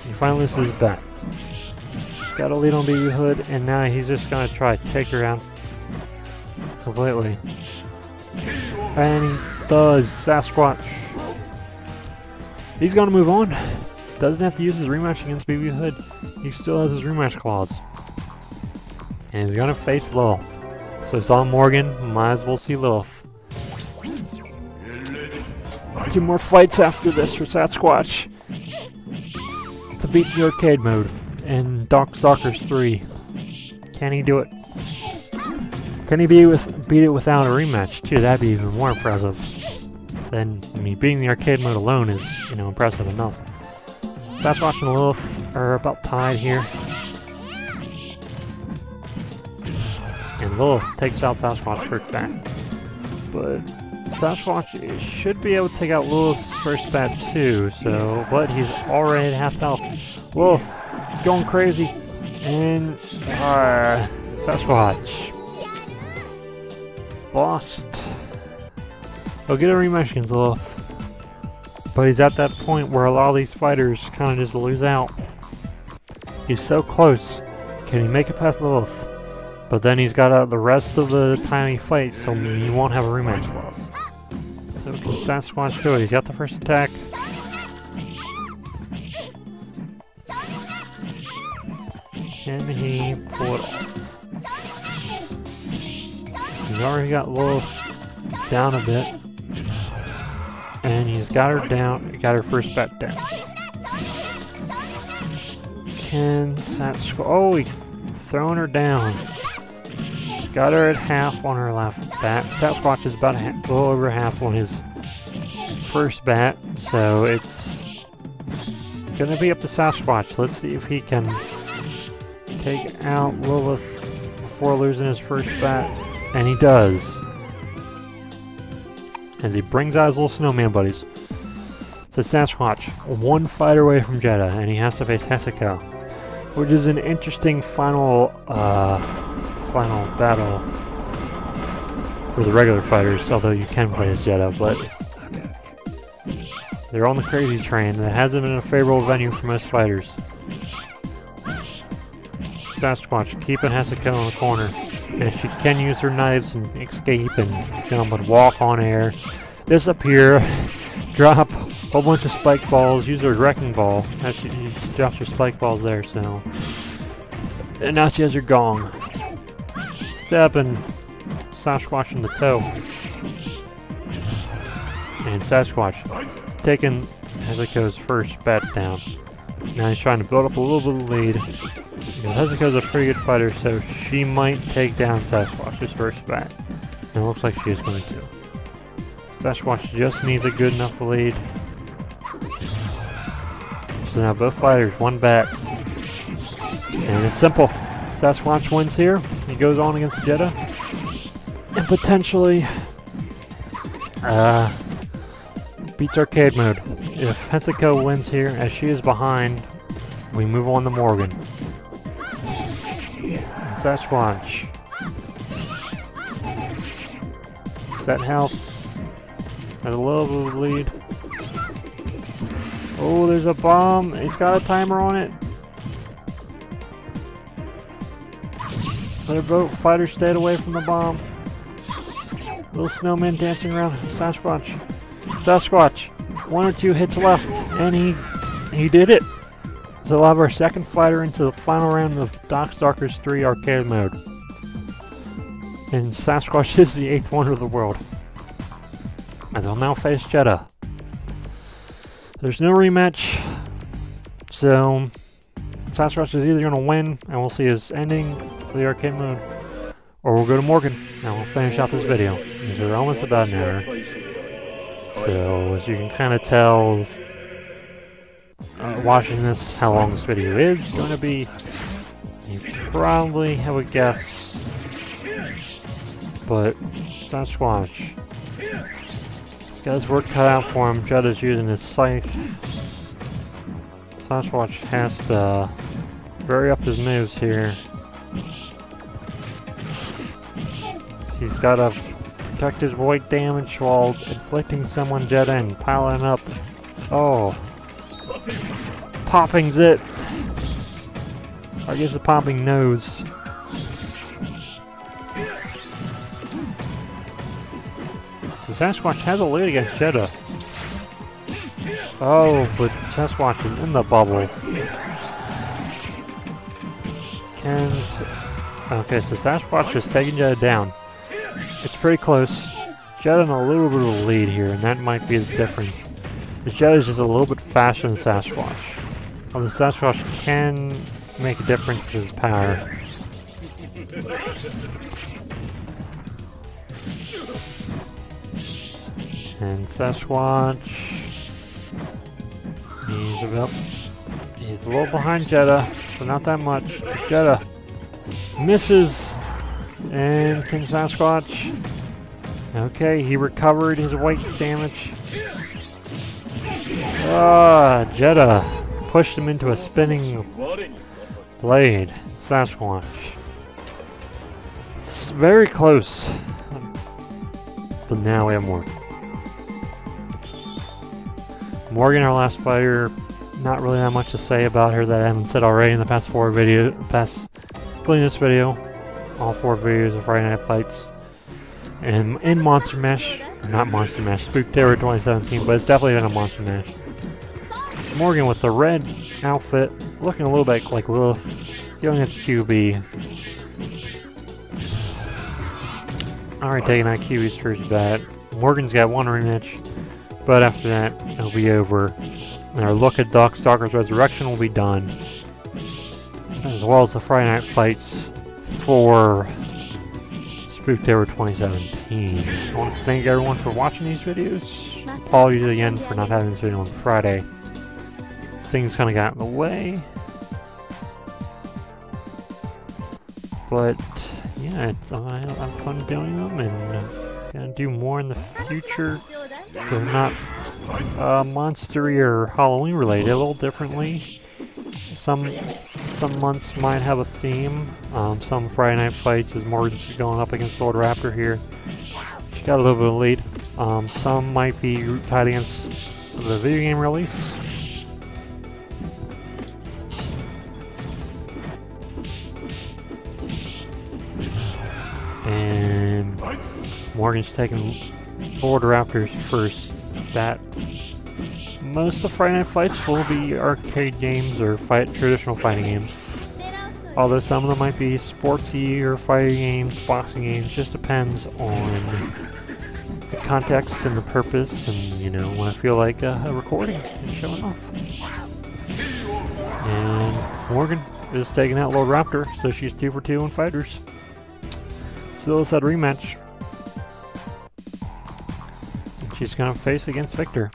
He finally loses his bat. He's got a lead on BB Hood, and now he's just gonna try to take her out completely. And he does. Sasquatch. He's gonna move on. Doesn't have to use his rematch against BB Hood. He still has his rematch clause. And he's gonna face Lilith. So it's on Morgan. Might as well see Lilith. 2 more fights after this for Sasquatch to beat the arcade mode in Darkstalkers 3. Can he do it? Can he beat it without a rematch too? That'd be even more impressive. Then, I mean, beating the arcade mode alone is, you know, impressive enough. Sasquatch and Lilith are about tied here. And Lilith takes out Sasquatch's first bat. But Sasquatch should be able to take out Lilith's first bat too, so, but he's already at half health. Lilith is going crazy. And Sasquatch lost. He'll get a rematch against Lilith. But he's at that point where a lot of these fighters kind of just lose out. He's so close. Can he make it past Lilith? But then he's got the rest of the tiny fight, so he won't have a rematch loss. So can Sasquatch do it? He's got the first attack. Can he pull it off? He's already got Lilith down a bit. And he's got her down, got her first bat down. Can Sasquatch... Oh, he's throwing her down. He's got her at half on her left bat. Sasquatch is about a little over half on his first bat, so it's gonna be up to Sasquatch. Let's see if he can take out Lilith before losing his first bat. And he does. As he brings out his little snowman buddies. So Sasquatch, one fight away from Jeddah, and he has to face Hesiko, which is an interesting final battle for the regular fighters, although you can play as Jeddah, but they're on the crazy train, and it hasn't been a favorable venue for most fighters. Sasquatch keeping Hesiko in the corner. And she can use her knives and escape and jump and walk on air, disappear, drop a whole bunch of spike balls, use her wrecking ball. She just drops her spike balls there, so. And now she has her gong. Stabbing Sasquatch in the toe. And Sasquatch taking Hesiko's first bat down. Now he's trying to build up a little bit of lead. Hesiko's a pretty good fighter, so she might take down Sasquatch's first bat. And it looks like she is going to. Sasquatch just needs a good enough lead. So now both fighters, one bat. And it's simple. Sasquatch wins here. He goes on against Jeddah. And potentially beats arcade mode. If Hesiko wins here, as she is behind, we move on to Morgan. Sasquatch. Set health. Has a little bit of lead. Oh, there's a bomb. He's got a timer on it. Other boat fighters stayed away from the bomb. Little snowman dancing around Sasquatch. Sasquatch. 1 or 2 hits left, and he did it. So we'll have our second fighter into the final round of Darkstalkers 3 arcade mode. And Sasquatch is the 8th wonder of the world. And they'll now face Jeddah. There's no rematch, so Sasquatch is either going to win, and we'll see his ending for the arcade mode, or we'll go to Morgan, and we'll finish out this video, because we're almost about an hour. So, as you can kind of tell, watching this, how long this video is going to be, you probably have a guess, but Sasquatch, this guy's work cut out for him. Jeddah's using his scythe. Sasquatch has to vary up his moves here. He's got to protect his weight damage while inflicting someone Jeddah and piling up. Oh. Popping's it. I guess the popping nose. So Sasquatch has a lead against Jeddah. Oh, but Sasquatch is in the bubble. Okay, so Sasquatch is taking Jeddah down. It's pretty close. Jeddah in a little bit of a lead here, and that might be the difference. But Jeddah is just a little bit faster than Sasquatch. Although Sasquatch can make a difference with his power. And Sasquatch, he's a little behind Jeddah, but not that much. Jeddah misses, and King Sasquatch, okay, he recovered his weight damage. Jeddah pushed him into a spinning blade. Sasquatch. It's very close. but now we have Morgan. Morgan, our last fighter, not really that much to say about her that I haven't said already in the past including this video. All 4 videos of Friday Night Fights. And in Monster Mash, not Monster Mash, Spooktober 2017, but it's definitely been a Monster Mash. Morgan with the red outfit, looking a little bit like Lilith, going at QB. Alright, taking out QB's first bat. Morgan's got 1 rematch, but after that, it'll be over. And our look at Darkstalkers Resurrection will be done, as well as the Friday Night Fights for Spooktober 2017. I want to thank everyone for watching these videos. Apologies again for not having this video on Friday. Things kind of got in the way. But, yeah, I have fun doing them, and gonna do more in the future. They're not monstery or Halloween related, a little differently. Some months might have a theme. Some Friday Night Fights as Morgan's going up against Lord Raptor here. She got a little bit of lead. Some might be tied against the video game release. And Morgan's taking Lord Raptor's first bat. Most of the Friday Night Fights will be arcade games or traditional fighting games. Although some of them might be sportsy or fighting games, boxing games, just depends on the context and the purpose, and you know, when I feel like a recording and showing off. And Morgan is taking out Lord Raptor, so she's 2 for 2 in fighters. Still has that rematch. And she's gonna face against Victor.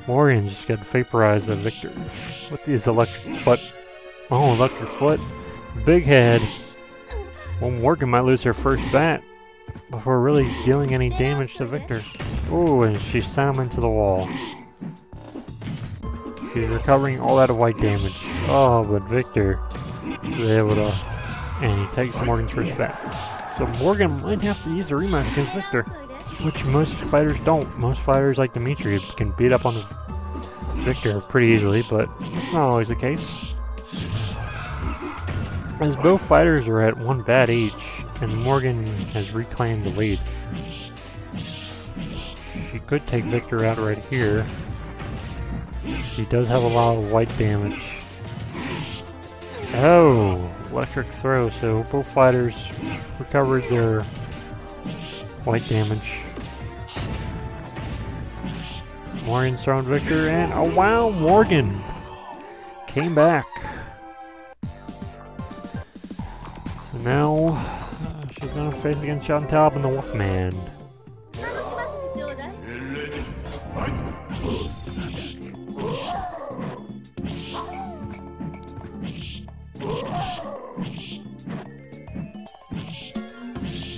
Morgan just got vaporized by Victor with his electric butt. Oh, electric foot. Big head. Well, Morgan might lose her first bat before really dealing any damage to Victor. Oh, and she sent him into the wall. She's recovering all that white damage. Oh, but Victor was able to... And he takes Morgan's first bat. So Morgan might have to use a rematch against Victor, which most fighters don't. Most fighters like Dimitri can beat up on Victor pretty easily, but it's not always the case. As both fighters are at 1 bat each, and Morgan has reclaimed the lead. She could take Victor out right here. She does have a lot of white damage. Oh! Electric throw, so both fighters recovered their white damage. Morgan's throwing Victor, and oh wow, Morgan came back. So now she's gonna face against John Taub and the Wolfman.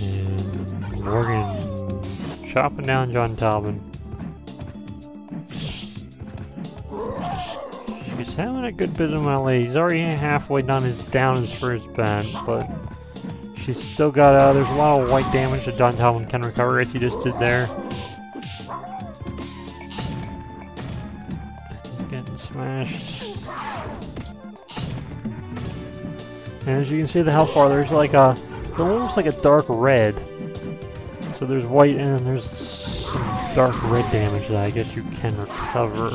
And Morgan chopping down John Taubman. He's having a good bit of my lead. He's already halfway down his first bat, but she's still got there's a lot of white damage that John Taubman can recover, as he just did there. He's getting smashed. And as you can see, the health bar, there's like it's almost like a dark red. So there's white and then there's some dark red damage that I guess you can recover.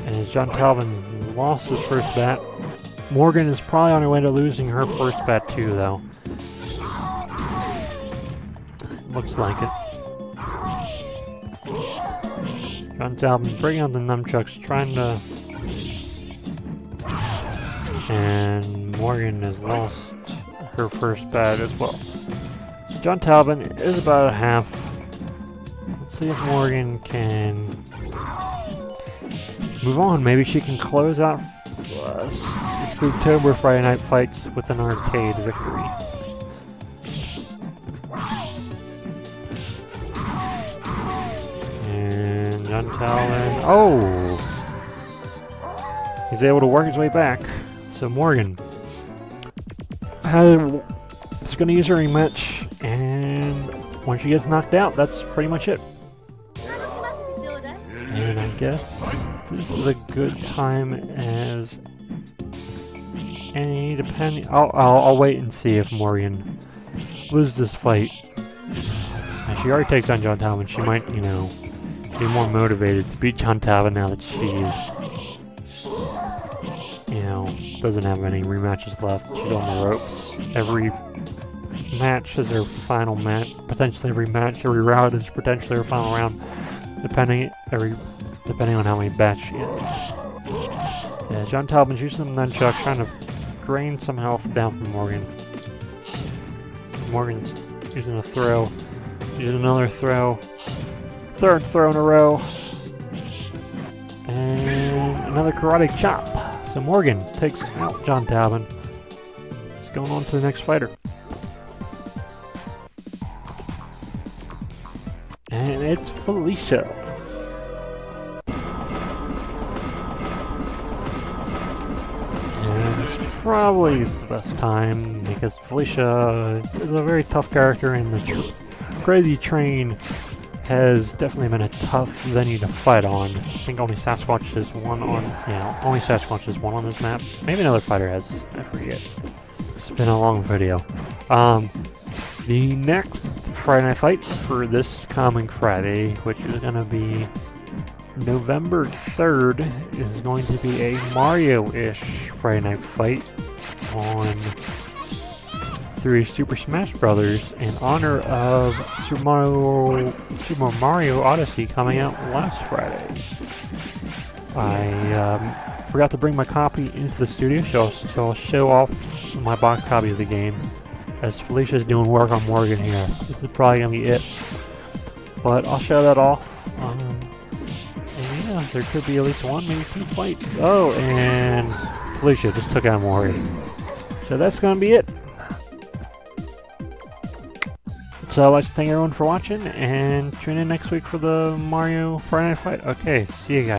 And as John Taubman lost his first bat, Morgan is probably on her way to losing her first bat too, though. Looks like it. John Taubman bringing out the nunchucks, trying to... And Morgan has lost her first bat as well. So John Taubman is about a half. Let's see if Morgan can move on. Maybe she can close out Spooktober Friday Night Fights with an arcade victory. And John Taubman, oh! He's able to work his way back. So Morgan is going to use her rematch, and when she gets knocked out, that's pretty much it. And I guess this is a good time as any, depending. I'll wait and see if Morgan loses this fight. And she already takes on John Talbot. She might, you know, be more motivated to beat John Talbot now that she's, you know, doesn't have any rematches left. She's on the ropes. Every match is her final match. Potentially every match, every round is potentially her final round, depending on how many bats she is. Yeah, John Talbot's using the nunchuck, trying to drain some health down from Morgan. Morgan's using a throw. Using another throw. Third throw in a row. And another karate chop. So Morgan takes out John Talbot. He's going on to the next fighter. And it's Felicia. And it's probably the best time because Felicia is a very tough character, and the Crazy Train has definitely been a tough venue to fight on. I think only Sasquatch is one on, only Sasquatch is one on this map. Maybe another fighter has, I forget. It's been a long video. The next Friday Night Fight for this coming Friday, which is going to be November 3rd, is going to be a Mario-ish Friday Night Fight on 3 Super Smash Brothers in honor of Super Mario Odyssey coming out last Friday. I forgot to bring my copy into the studio, so I'll show off my box copy of the game as Felicia's doing work on Morgan here. This is probably going to be it, but I'll show that off. And yeah, there could be at least one, maybe 2 fights. Oh, and Felicia just took out Morgan. So that's going to be it. So I'd like to thank everyone for watching, and tune in next week for the Mario Friday Night Fight. Okay, see you guys.